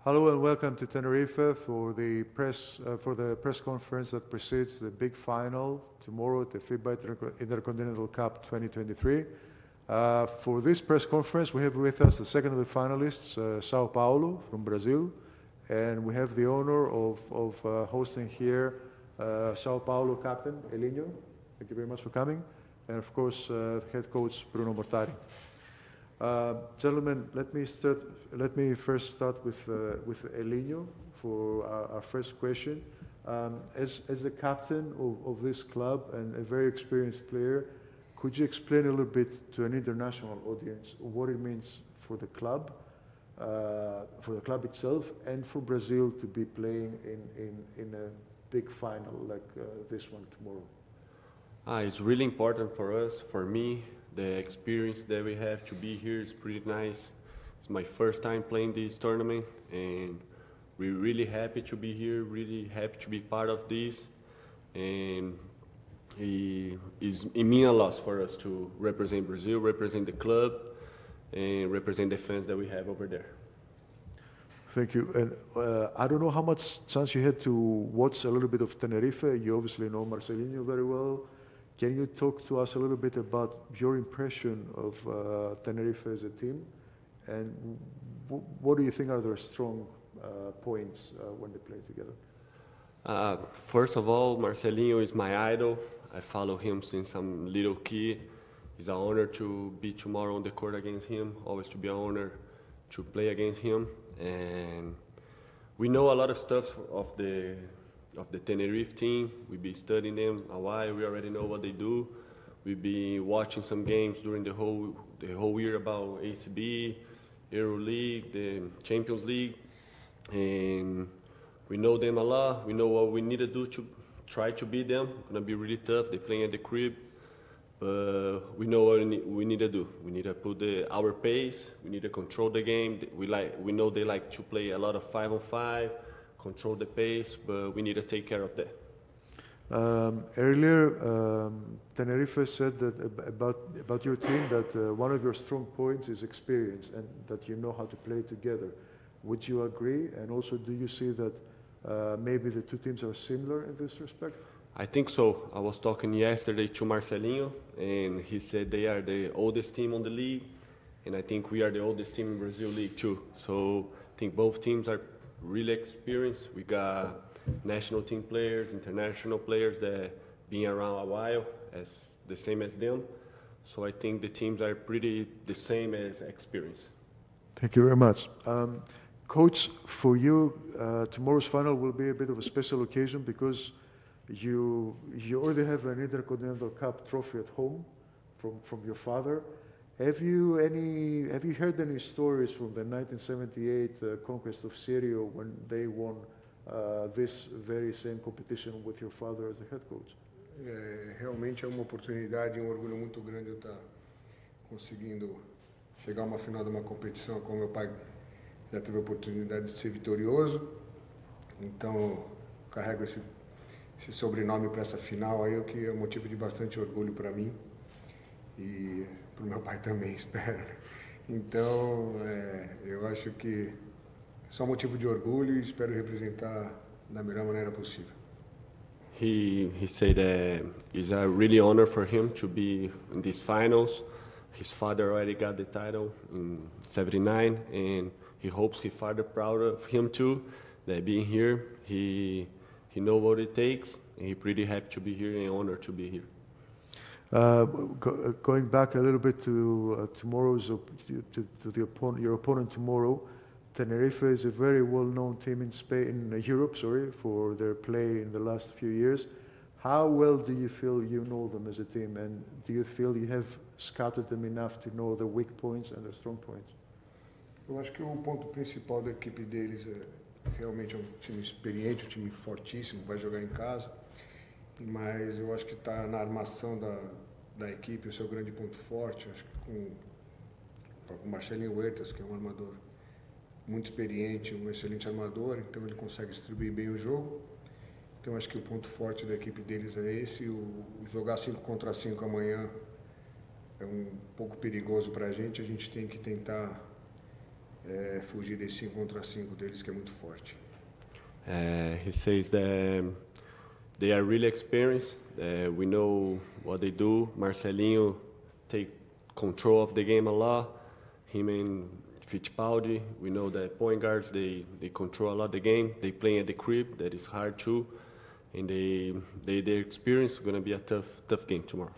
Hello and welcome to Tenerife for the press conference that precedes the big final tomorrow at the FIBA Intercontinental Cup 2023. For this press conference, we have with us the second of the finalists, São Paulo from Brazil, and we have the honor of hosting here São Paulo captain Elinho. Thank you very much for coming, and of course head coach Bruno Mortari. Gentlemen, let me first start with Elinho for our first question. As the captain of this club and a very experienced player, could you explain a little bit to an international audience what it means for the club itself, and for Brazil to be playing in a big final like this one tomorrow? It's really important for us, for me. The experience that we have to be here is pretty nice. It's my first time playing this tournament, and we're really happy to be here, really happy to be part of this. And it means a lot for us to represent Brazil, represent the club, and represent the fans that we have over there. Thank you. And I don't know how much chance you had to watch a little bit of Tenerife. You obviously know Marcelinho very well. Can you talk to us a little bit about your impression of Tenerife as a team, and what do you think are their strong points when they play together? First of all, Marcelinho is my idol. I follow him since I'm a little kid. It's an honor to be tomorrow on the court against him, always to be an honor to play against him. And we know a lot of stuff of the Tenerife team. We've been studying them a while. We already know what they do. We've been watching some games during the whole year about ACB, EuroLeague, the Champions League, and we know them a lot. We know what we need to do to try to beat them. It's gonna be really tough. They're playing at the crib, but we know what we need to do. We need to put our pace. We need to control the game. We know they like to play a lot of 5-on-5. Control the pace, but we need to take care of that. Earlier, Tenerife said that about your team that one of your strong points is experience, and that you know how to play together. Would you agree? And also, do you see that maybe the two teams are similar in this respect? I think so. I was talking yesterday to Marcelinho, and he said they are the oldest team on the league, and I think we are the oldest team in Brazil league too. So I think both teams are really experienced. We got national team players, international players that been around a while, as the same as them. So I think the teams are pretty the same as experience. Thank you very much. Coach, for you, tomorrow's final will be a bit of a special occasion because you already have an Intercontinental Cup trophy at home from your father. Have you heard any stories from the 1978 conquest of Syria when they won this very same competition with your father as the head coach? Realmente é uma oportunidade, orgulho muito grande eu estar conseguindo chegar a uma final de uma competição com meu pai. Já tive a oportunidade de ser vitorioso, então carrego esse sobrenome para essa final aí, o que é motivo de bastante orgulho para mim e para o meu pai também, espero. Então, eu acho que só motivo de orgulho e espero representar da melhor maneira possível. He said that it's a really honor for him to be in these finals. His father already got the title in '79, and he hopes his father proud of him too. That being here, he knows what it takes, and he's pretty happy to be here and honored to be here. Going back a little bit to your opponent tomorrow, Tenerife is a very well-known team in Europe, for their play in the last few years. How well do you feel you know them as a team, and do you feel you have scouted them enough to know their weak points and their strong points? Eu acho que o ponto principal da equipe deles realmente é um time experiente, um time fortíssimo, vai jogar em casa. Mas eu acho que está na armação da equipe, o seu grande ponto forte. Acho que com o Marcelinho Huertas, que é um armador muito experiente, um excelente armador, então ele consegue distribuir bem o jogo. Então acho que o ponto forte da equipe deles é esse. O jogar 5 contra 5 amanhã é um pouco perigoso para a gente tem que tentar fugir desse 5 contra 5 deles, que é muito forte. He says that they are really experienced. We know what they do. Marcelinho take control of the game a lot. Him and Fittipaldi, we know that point guards, they control a lot the game. They play at the crib, that is hard too. And their experience is going to be a tough game tomorrow.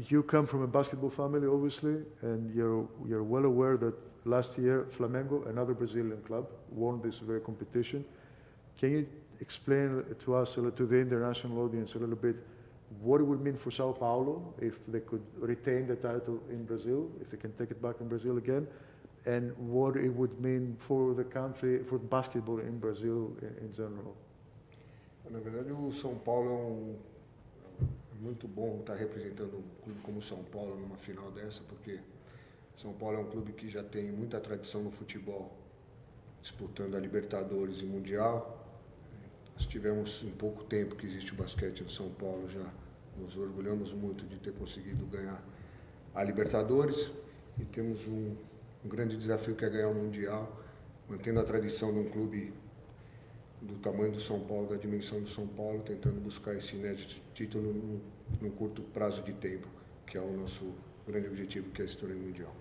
You come from a basketball family, obviously, and you're well aware that last year Flamengo, another Brazilian club, won this very competition. Can you explain to us, to the international audience, a little bit what it would mean for São Paulo if they could retain the title in Brazil, if they can take it back in Brazil again, and what it would mean for the country, for basketball in Brazil in general? Na verdade, o São Paulo é muito bom estar representando um clube como o São Paulo numa final dessa, porque São Paulo é um clube que já tem muita tradição no futebol, disputando a Libertadores e Mundial. Nós tivemos em pouco tempo que existe o basquete no São Paulo, já nos orgulhamos muito de ter conseguido ganhar a Libertadores e temos um grande desafio que é ganhar o Mundial, mantendo a tradição de um clube do tamanho do São Paulo, da dimensão do São Paulo, tentando buscar esse inédito título num curto prazo de tempo, que é o nosso grande objetivo, que é esse torneio mundial.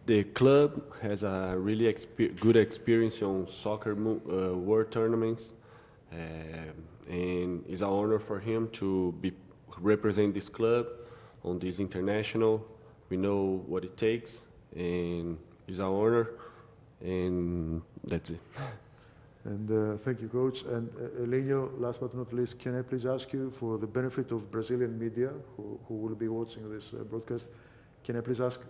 The club has a really good experience on soccer world tournaments, and it's an honor for him to represent this club on this international. We know what it takes, and it's an honor, and that's it. And thank you, Coach. And Elinho, last but not least, can I please ask you, for the benefit of Brazilian media who will be watching this broadcast, can I please ask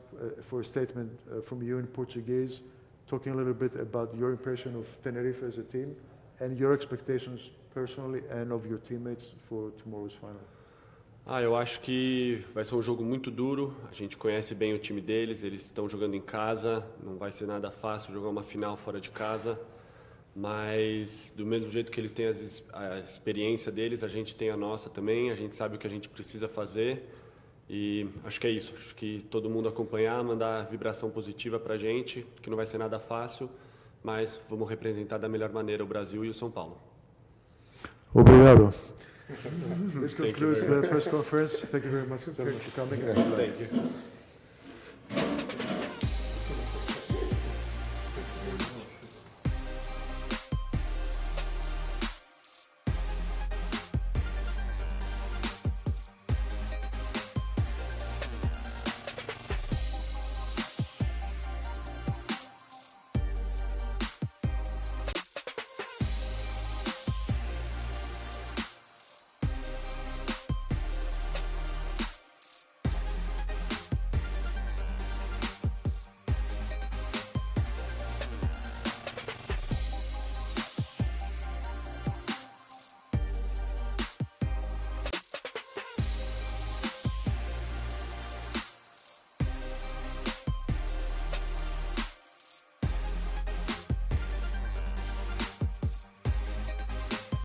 for a statement from you in Portuguese, talking a little bit about your impression of Tenerife as a team and your expectations personally and of your teammates for tomorrow's final? Eu acho que vai ser um jogo muito duro. A gente conhece bem o time deles, eles estão jogando em casa, não vai ser nada fácil jogar uma final fora de casa. Mas do mesmo jeito que eles têm a experiência deles, a gente tem a nossa também, a gente sabe o que a gente precisa fazer. E acho que é isso, acho que todo mundo acompanhar, mandar vibração positiva pra gente, que não vai ser nada fácil, mas vamos representar da melhor maneira o Brasil e o São Paulo. Obrigado. This concludes the press conference. Thank you very much for coming. Thank you.